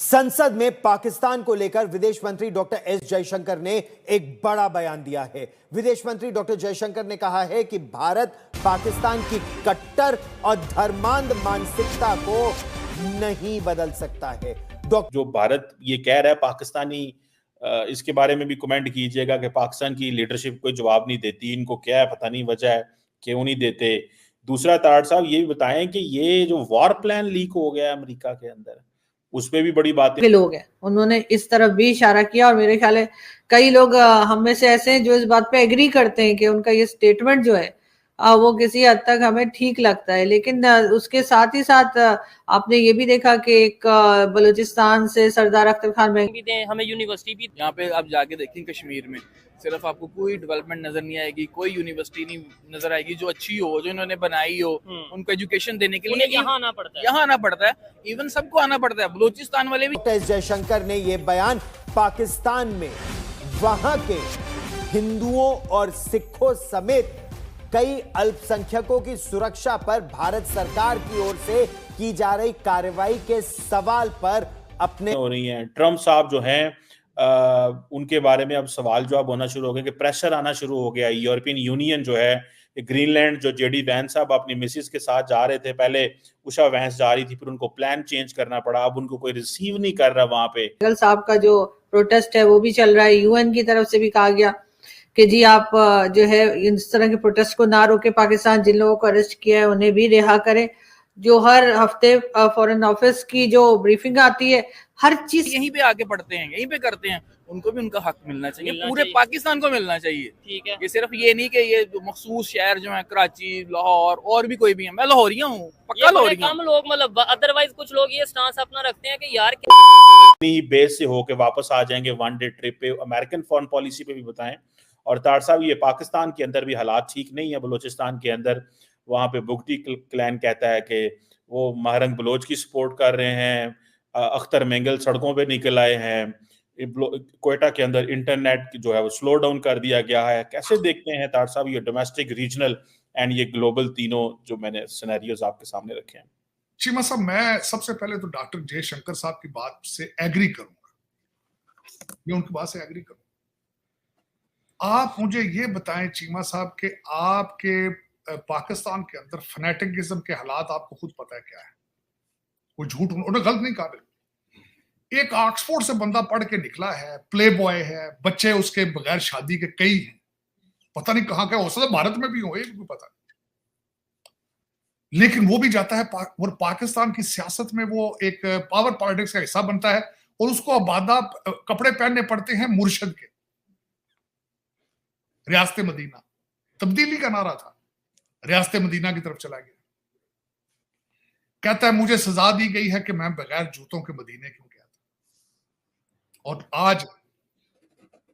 संसद में पाकिस्तान को लेकर विदेश मंत्री डॉक्टर एस जयशंकर ने एक बड़ा बयान दिया है। विदेश मंत्री डॉक्टर जयशंकर ने कहा है कि भारत पाकिस्तान की कट्टर और धर्मांध मानसिकता को नहीं बदल सकता है। जो भारत ये कह रहा है पाकिस्तानी, इसके बारे में भी कमेंट कीजिएगा कि पाकिस्तान की लीडरशिप कोई जवाब नहीं देती, इनको क्या है पता नहीं, वजह है क्यों नहीं देते। दूसरा, ताड़ साहब ये भी बताएं कि ये जो वॉर प्लान लीक हो गया अमेरिका के अंदर, उसपे भी बड़ी बातें लोग हैं, उन्होंने इस तरफ भी इशारा किया और मेरे ख्याल है कई लोग हम में से ऐसे हैं जो इस बात पे एग्री करते हैं कि उनका ये स्टेटमेंट जो है वो किसी हद तक हमें ठीक लगता है। लेकिन उसके साथ ही साथ आपने ये भी देखा कि एक बलूचिस्तान से सरदार अख्तर खान में भी दें, हमें यूनिवर्सिटी भी यहाँ पे आप जाके देखें कश्मीर में सिर्फ आपको कोई डेवलपमेंट नजर नहीं आएगी, कोई यूनिवर्सिटी नहीं नजर आएगी जो अच्छी हो, जो इन्होंने बनाई हो। उनको एजुकेशन देने के लिए यहाँ आना पड़ता है, इवन सबको आना पड़ता है, बलूचिस्तान वाले भी। डॉक्टर एस जयशंकर ने यह बयान पाकिस्तान में वहां के हिंदुओं और सिखों समेत कई अल्पसंख्यकों की सुरक्षा पर भारत सरकार की ओर से की जा रही कार्रवाई के सवाल पर अपने हो रही हैं। ट्रम्प साहब जो हैं उनके बारे में अब सवाल जवाब होना शुरू हो गए कि प्रेशर आना शुरू हो गया। यूरोपियन यूनियन जो है, ग्रीनलैंड, जो जेडी वैंस साहब अपनी मिसिस के साथ जा रहे थे, पहले उषा वैंस जा रही थी, फिर उनको प्लान चेंज करना पड़ा, अब उनको कोई रिसीव नहीं कर रहा वहां पे। साहब का जो प्रोटेस्ट है वो भी चल रहा है। यूएन की तरफ से भी कहा गया कि जी आप जो है इस तरह के प्रोटेस्ट को ना रोके, पाकिस्तान जिन लोगों को अरेस्ट किया है उन्हें भी रिहा करे। जो हर हफ्ते फॉरेन ऑफिस की जो ब्रीफिंग आती है, हर चीज यहीं पे आके पढ़ते हैं, यहीं पे करते हैं, उनको भी उनका हक मिलना चाहिए, पूरे पाकिस्तान को मिलना चाहिए। ठीक है, ये सिर्फ ये नहीं कि ये मखसूस शहर जो है कराची, लाहौर और भी कोई भी है, मैं लाहौरिया हूँ, पक्का लाहौरिया। कम लोग मतलब अदरवाइज कुछ लोग ये स्टांस अपना रखते हैं कि यार बेस से होके वापस आ जाएंगे वन डे ट्रिप पे। अमेरिकन फॉरेन पॉलिसी पे भी बताएं। और तार साहब, ये पाकिस्तान के अंदर भी हालात ठीक नहीं है। बलूचिस्तान के अंदर वहां पे बुगटी क्लैन कहता है कि वो महरंग बलोच की सपोर्ट कर रहे हैं। अख्तर मेंगल सड़कों पे निकल आए हैं। कोयटा के अंदर इंटरनेट जो है वो स्लो डाउन कर दिया गया है। कैसे देखते हैं तार साहब ये डोमेस्टिक, रीजनल एंड ये ग्लोबल तीनों जो मैंने सिनेरियोज आपके सामने रखे हैं? चीमा साहब, मैं सबसे पहले तो डॉक्टर जयशंकर साहब की बात से एग्री करूंगा, मैं उनकी बात से एग्री करूंगा। आप मुझे ये बताएं चीमा साहब कि आपके पाकिस्तान के अंदर फनेटिकिज्म के हालात आपको खुद पता है क्या है। कोई झूठ उन्होंने गलत नहीं कहा। एक ऑक्सफोर्ड से बंदा पढ़ के निकला है, प्ले बॉय है, बच्चे उसके बगैर शादी के कई हैं, पता नहीं कहां का, हो सकता भारत में भी हो, एक भी पता नहीं। लेकिन वो भी जाता है और पाकिस्तान की सियासत में वो एक पावर पॉलिटिक्स का हिस्सा बनता है और उसको आबादा कपड़े पहनने पड़ते हैं मुर्शद के। रियासत मदीना तब्दीली का नारा था, रियासत मदीना की तरफ चला गया। कहता है मुझे सजा दी गई है कि मैं बगैर जूतों के मदीने क्यों गया था। और आज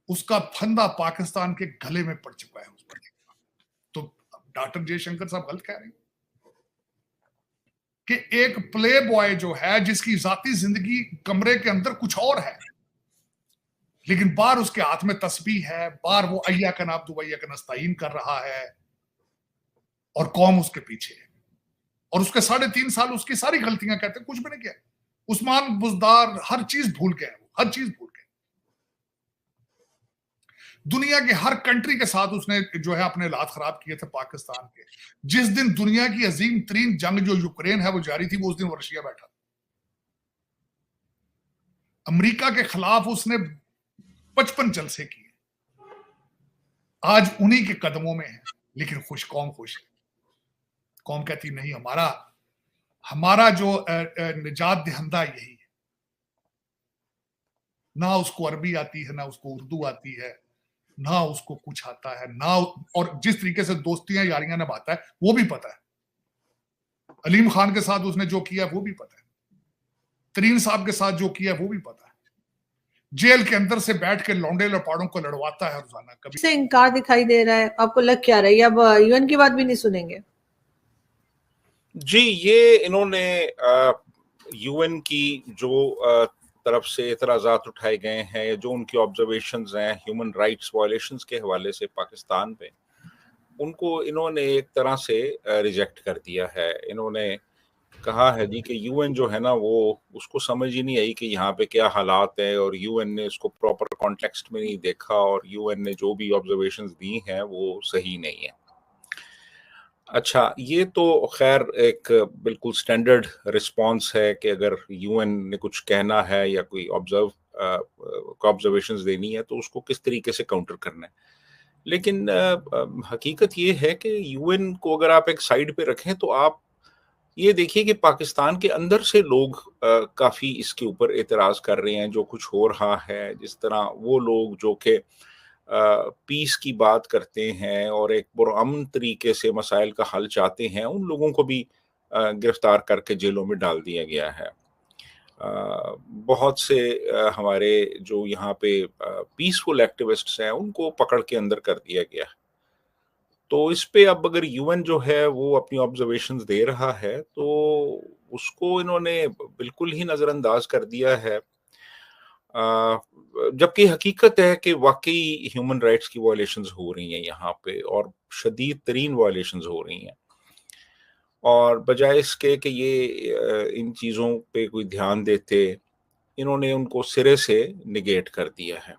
उसका फंदा पाकिस्तान के गले में पड़ चुका है। तो डॉक्टर जयशंकर साहब गलत कह रहे हैं कि एक प्ले बॉय जो है, जिसकी जाती जिंदगी कमरे के अंदर कुछ और है, लेकिन बाहर उसके हाथ में तस्बीह है, बाहर वो अय्या का नाब्दु वय्या का नस्ताइन कर रहा है और कौम उसके पीछे है। और उसके 3.5 साल उसकी सारी गलतियां कहते हैं कुछ भी नहीं किया। उस्मान बुजदार हर चीज भूल गए, हर चीज भूल गए। दुनिया के हर कंट्री के साथ उसने जो है अपने हालात खराब किए थे पाकिस्तान के। जिस दिन दुनिया की अजीम तरीन जंग जो यूक्रेन है वो जारी थी, वो उस दिन वो रशिया बैठा था। अमेरिका के खिलाफ उसने 55 जलसे किए। आज उन्हीं के कदमों में है, लेकिन कौम खुश है। कौम कहती नहीं, हमारा जो निजात दहंदा यही है। ना उसको अरबी आती है, ना उसको उर्दू आती है, ना उसको कुछ आता है, ना, और जिस तरीके से दोस्तियां यारियां निभाता है वो भी पता है। अलीम खान के साथ उसने जो किया वो भी पता है। तरीन साहब के साथ जो किया वो भी पता है। जेल के अंदर से बैठ के लौंडे लपाड़ों को लड़वाता है रोजाना। कभी से इनकार दिखाई दे रहा है, आपको लग क्या रही है? अब यूएन की बात भी नहीं सुनेंगे? जी, ये इन्होंने यूएन की जो तरफ से एतराज़ात उठाए गए हैं, जो उनकी ऑब्जर्वेशंस हैं ह्यूमन राइट्स वायलेशंस के हवाले से पाकिस्तान पे, उनको इन्होंने एक तरह से रिजेक्ट कर दिया है। इन्होंने कहा है जी कि यूएन जो है ना वो उसको समझ ही नहीं आई कि यहाँ पे क्या हालात है, और यूएन ने इसको प्रॉपर कॉन्टेक्स्ट में नहीं देखा, और यूएन ने जो भी ऑब्जर्वेशंस दी हैं वो सही नहीं है। अच्छा, ये तो खैर एक बिल्कुल स्टैंडर्ड रिस्पांस है कि अगर यूएन ने कुछ कहना है या कोई ऑब्जर्वेशंस देनी है तो उसको किस तरीके से काउंटर करना है। लेकिन हकीकत ये है कि यूएन को अगर आप एक साइड पे रखें तो आप ये देखिए कि पाकिस्तान के अंदर से लोग काफ़ी इसके ऊपर एतराज़ कर रहे हैं जो कुछ हो रहा है। जिस तरह वो लोग जो कि पीस की बात करते हैं और एक पुरअमन तरीके से मसाइल का हल चाहते हैं, उन लोगों को भी गिरफ्तार करके जेलों में डाल दिया गया है। बहुत से हमारे जो यहाँ पे पीसफुल एक्टिविस्ट्स हैं उनको पकड़ के अंदर कर दिया गया है। तो इस पे अब अगर यूएन जो है वो अपनी ऑब्जर्वेशंस दे रहा है तो उसको इन्होंने बिल्कुल ही नज़रअंदाज कर दिया है, जबकि हकीकत है कि वाकई ह्यूमन राइट्स की वायलेशंस हो रही हैं यहाँ पे, और शदीद तरीन वायलेशंस हो रही हैं। और बजाय इसके कि ये इन चीज़ों पे कोई ध्यान देते, इन्होंने उनको सिरे से निगेट कर दिया है।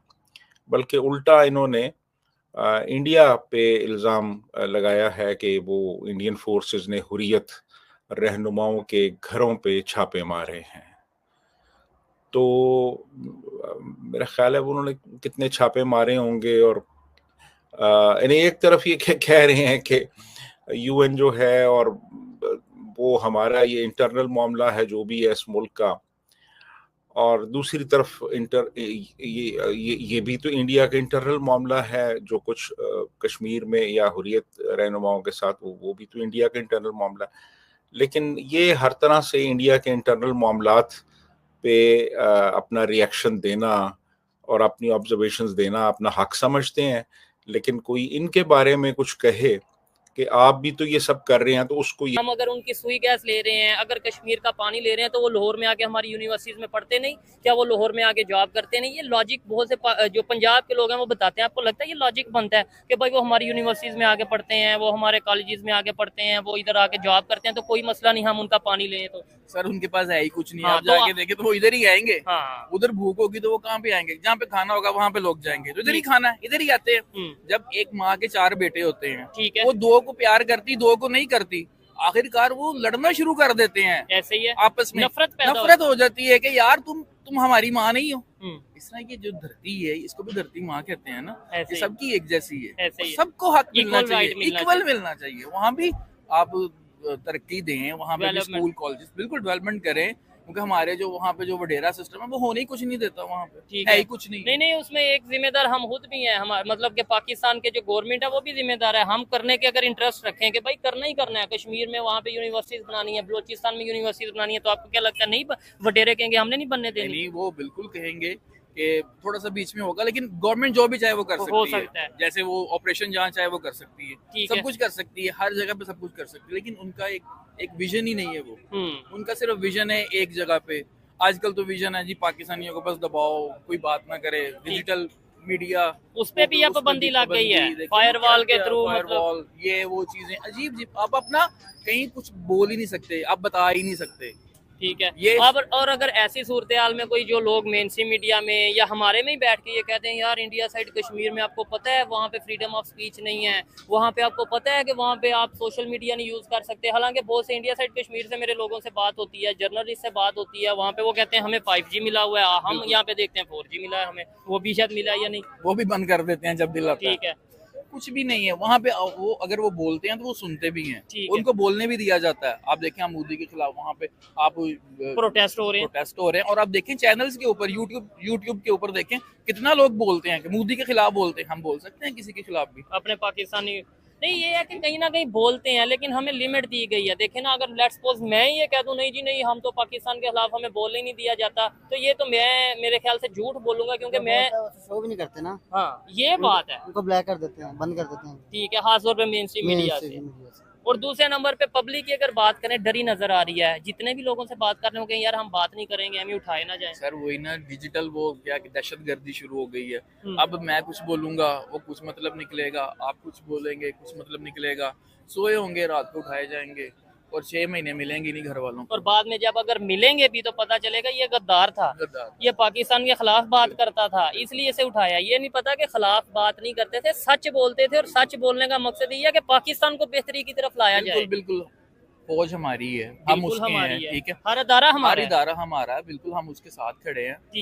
बल्कि उल्टा इन्होंने इंडिया पे इल्ज़ाम लगाया है कि वो इंडियन फोर्सेस ने हुर्रियत रहनुमाओं के घरों पे छापे मारे हैं। तो मेरा ख्याल है वो उन्होंने कितने छापे मारे होंगे, और यानी एक तरफ ये कह रहे हैं कि यूएन जो है और वो हमारा ये इंटरनल मामला है जो भी है इस मुल्क का, और दूसरी तरफ ये भी तो इंडिया का इंटरनल मामला है जो कुछ कश्मीर में या हुर्रियत रहनुमाओं के साथ वो भी तो इंडिया का इंटरनल मामला है। लेकिन ये हर तरह से इंडिया के इंटरनल मामलात पे अपना रिएक्शन देना और अपनी ऑब्जर्वेशंस देना अपना हक समझते हैं, लेकिन कोई इनके बारे में कुछ कहे कि आप भी तो ये सब कर रहे हैं तो उसको हम अगर उनकी सुई गैस ले रहे हैं, अगर कश्मीर का पानी ले रहे हैं, तो वो लाहौर में आके हमारी यूनिवर्सिटीज में पढ़ते नहीं? क्या वो लाहौर में आके जॉब करते नहीं? ये लॉजिक बहुत से जो पंजाब के लोग हैं वो बताते हैं। आपको लगता है ये लॉजिक बनता है कि भाई वो हमारी यूनिवर्सिटीज में आके पढ़ते हैं, वो हमारे कॉलेजेस में आके पढ़ते हैं, वो इधर आके जॉब करते हैं, तो कोई मसला नहीं हम उनका पानी लें? तो सर उनके पास है ही कुछ नहीं। हाँ, आप जाके देखें तो वो इधर ही आएंगे। हाँ, उधर भूख होगी तो वो कहाँ पे आएंगे? जहाँ पे खाना होगा वहाँ पे लोग जाएंगे, तो इधर ही खाना है, इधर ही आते हैं। जब एक माँ के 4 बेटे होते हैं, ठीक है, वो 2 को प्यार करती, 2 को नहीं करती, आखिरकार वो लड़ना शुरू कर देते हैं। ऐसे ही है, आपस में नफरत हो जाती है कि यार तुम हमारी माँ नहीं हो। इस तरह की जो धरती है इसको भी धरती माँ कहते हैं ना, ये सबकी एक जैसी है, सबको हक मिलना चाहिए, इक्वल मिलना चाहिए। वहाँ भी आप तरक्की दें, वहाँ पे भी स्कूल कॉलेज बिल्कुल डेवलपमेंट करें, क्योंकि हमारे जो वहाँ पे जो वडेरा सिस्टम है वो होने ही कुछ नहीं देता वहाँ पे, है ही कुछ नहीं। नहीं, उसमें एक जिम्मेदार हम खुद भी हैं, हमारे मतलब कि पाकिस्तान के जो गवर्नमेंट है वो भी जिम्मेदार है। हम करने के अगर इंटरेस्ट रखें कि भाई करना ही करना है, कश्मीर में वहाँ पे यूनिवर्सिटीज बनानी है, बलोचिस्तान में यूनिवर्सिटीज बनानी है, तो आपको क्या लगता है नहीं वडेरे कहेंगे हमने नहीं बनने देनी? नहीं, वो बिल्कुल कहेंगे कि थोड़ा सा बीच में होगा, लेकिन गवर्नमेंट जो भी चाहे वो कर सकती है। जैसे वो ऑपरेशन जहाँ चाहे वो कर सकती है, सब कुछ कर सकती है, हर जगह पे सब कुछ कर सकती है, लेकिन उनका एक विजन ही नहीं है वो। उनका सिर्फ विजन है एक जगह पे। आजकल तो विजन है जी पाकिस्तानियों को बस दबाओ, कोई बात ना करे, डिजिटल मीडिया उस पे भी पाबंदी लग गई है, फायरवॉल के थ्रू, मतलब ये वो चीजें अजीब। आप अपना कहीं कुछ बोल ही नहीं सकते, आप बता ही नहीं सकते। ठीक है ये और अगर ऐसी सूरत हाल में कोई जो लोग मेन स्ट्रीम मीडिया में या हमारे में ही बैठ के ये कहते हैं यार इंडिया साइड कश्मीर में आपको पता है वहाँ पे फ्रीडम ऑफ स्पीच नहीं है, वहाँ पे आपको पता है कि वहाँ पे आप सोशल मीडिया नहीं यूज कर सकते। हालांकि बहुत से इंडिया साइड कश्मीर से मेरे लोगों से बात होती है, जर्नलिस्ट से बात होती है, वहाँ पे वो कहते हैं हमें 5G मिला हुआ है, हम यहाँ पे देखते हैं 4G मिला है, हमें वो भी शायद मिला है या नहीं, वो भी बंद कर देते हैं जब दिल आता है। ठीक है, कुछ भी नहीं है वहाँ पे। वो अगर वो बोलते हैं तो वो सुनते भी हैं, उनको बोलने भी दिया जाता है। आप देखें मोदी के खिलाफ वहाँ पे आप प्रोटेस्ट हो रहे हैं, और आप देखें चैनल्स के ऊपर, यूट्यूब के ऊपर देखें कितना लोग बोलते हैं कि मोदी के खिलाफ बोलते हैं। हम बोल सकते हैं किसी के खिलाफ भी, अपने पाकिस्तानी नहीं, ये है कि कहीं ना कहीं बोलते हैं, लेकिन हमें लिमिट दी गई है। देखें ना, अगर लेट्स सपोज मैं ये कह दूं नहीं जी नहीं हम तो पाकिस्तान के खिलाफ हमें बोलने नहीं दिया जाता, तो ये तो मैं मेरे ख्याल से झूठ बोलूंगा, क्योंकि मैं शो भी नहीं करते ना। हाँ, ये बात है, उनको ब्लैक कर देते हैं, बंद कर देते हैं। ठीक है, खास तौर पे मेन स्ट्रीम मीडिया से। और दूसरे नंबर पे पब्लिक की अगर बात करें डरी नजर आ रही है, जितने भी लोगों से बात कर रहे हो यार हम बात नहीं करेंगे, हम उठाए ना जाए। सर वही ना, डिजिटल वो क्या दहशतगर्दी शुरू हो गई है। अब मैं कुछ बोलूंगा वो कुछ मतलब निकलेगा, आप कुछ बोलेंगे कुछ मतलब निकलेगा, सोए होंगे रात को उठाए जाएंगे। और 6 महीने मिलेंगे नहीं घर वालों को। और बाद में जब अगर मिलेंगे भी तो पता चलेगा ये गद्दार था, ये पाकिस्तान के खिलाफ बात करता था, इसलिए इसे उठाया। ये नहीं पता कि खिलाफ बात नहीं करते थे, सच बोलते थे, और सच बोलने का मकसद ये है कि पाकिस्तान को बेहतरी की तरफ लाया जाए। बिल्कुल फौज हमारी है, हम उसके हैं, ठीक है, हर अदारा हमारा है, बिल्कुल हम उसके साथ खड़े हैं।